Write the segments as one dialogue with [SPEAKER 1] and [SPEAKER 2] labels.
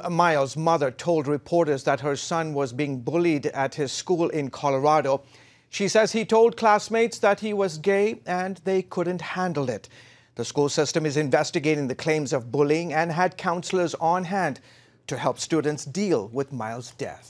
[SPEAKER 1] Miles' mother told reporters that her son was being bullied at his school in Colorado. She says he told classmates that he was gay and they couldn't handle it. The school system is investigating the claims of bullying and had counselors on hand to help students deal with Miles' death.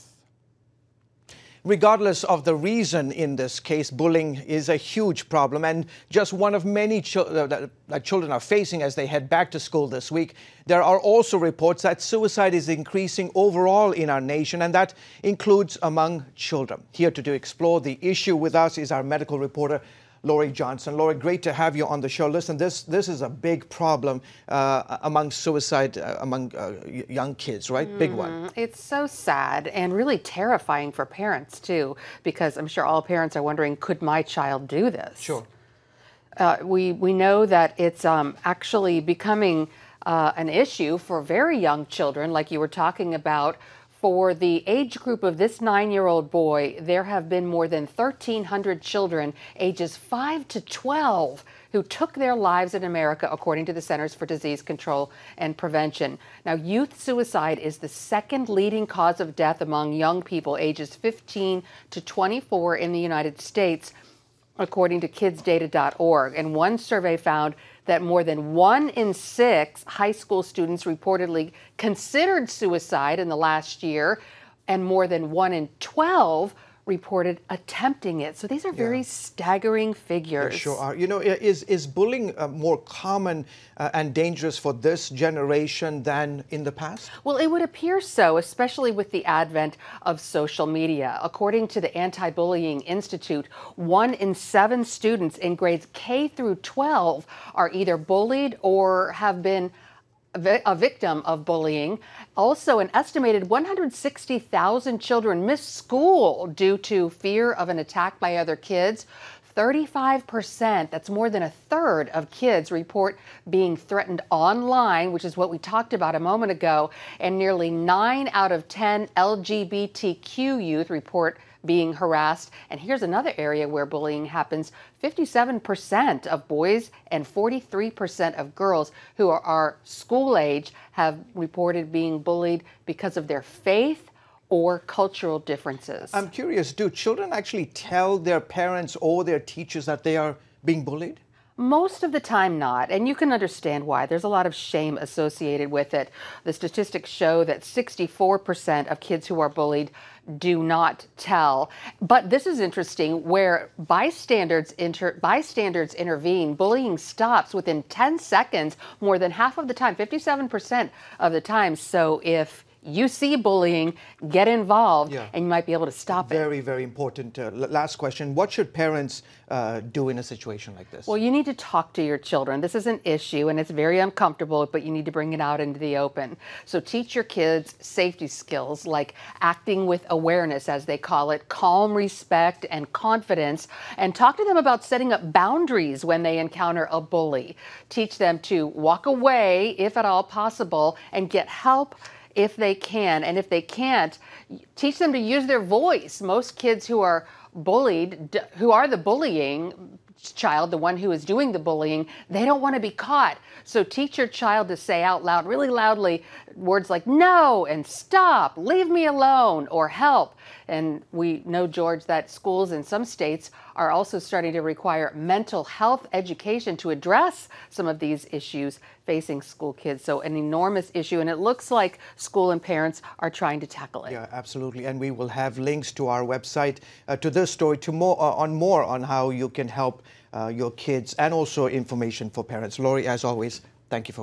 [SPEAKER 1] Regardless of the reason in this case, bullying is a huge problem and just one of many that children are facing as they head back to school this week. There are also reports that suicide is increasing overall in our nation, and that includes among children. Here to explore the issue with us is our medical reporter, Lori Johnson. Lori, great to have you on the show. Listen, this is a big problem among suicide among young kids, right? Big one.
[SPEAKER 2] It's so sad and really terrifying for parents too, because I'm sure all parents are wondering, could my child do this?
[SPEAKER 1] Sure.
[SPEAKER 2] We know that it's actually becoming an issue for very young children, like you were talking about. For the age group of this 9-year-old boy, there have been more than 1,300 children ages 5 to 12 who took their lives in America, according to the Centers for Disease Control and Prevention. Now, youth suicide is the second leading cause of death among young people ages 15 to 24 in the United States, according to kidsdata.org. And one survey found that more than 1 in 6 high school students reportedly considered suicide in the last year, and more than 1 in 12 reported attempting it. So these are very staggering figures.
[SPEAKER 1] They sure are. You know, is bullying more common and dangerous for this generation than in the past?
[SPEAKER 2] Well, it would appear so, especially with the advent of social media. According to the Anti-Bullying Institute, 1 in 7 students in grades K through 12 are either bullied or have been a victim of bullying. Also, an estimated 160,000 children miss school due to fear of an attack by other kids. 35%, that's more than a third of kids, report being threatened online, which is what we talked about a moment ago. And nearly 9 out of 10 LGBTQ youth report being harassed. And here's another area where bullying happens. 57% of boys and 43% of girls who are school age have reported being bullied because of their faith or cultural differences.
[SPEAKER 1] I'm curious, do children actually tell their parents or their teachers that they are being bullied?
[SPEAKER 2] Most of the time not, and you can understand why. There's a lot of shame associated with it. The statistics show that 64% of kids who are bullied do not tell. But this is interesting, where bystanders intervene, bullying stops within 10 seconds more than half of the time, 57% of the time. So if you see bullying, get involved, and you might be able to stop it.
[SPEAKER 1] Very, very important. Last question. What should parents do in a situation like this?
[SPEAKER 2] Well, you need to talk to your children. This is an issue, and it's very uncomfortable, but you need to bring it out into the open. So teach your kids safety skills like acting with awareness, as they call it, calm respect and confidence, and talk to them about setting up boundaries when they encounter a bully. Teach them to walk away, if at all possible, and get help if they can. And if they can't, teach them to use their voice. Most kids who are bullied, who are the bullying child, the one who is doing the bullying, they don't want to be caught. So teach your child to say out loud, really loudly, words like no and stop, leave me alone, or help. And we know, George, that schools in some states are also starting to require mental health education to address some of these issues facing school kids. So an enormous issue, and it looks like school and parents are trying to tackle it.
[SPEAKER 1] Yeah, absolutely. And we will have links to our website to this story, to more on how you can help your kids, and also information for parents. Lori, as always, thank you for coming.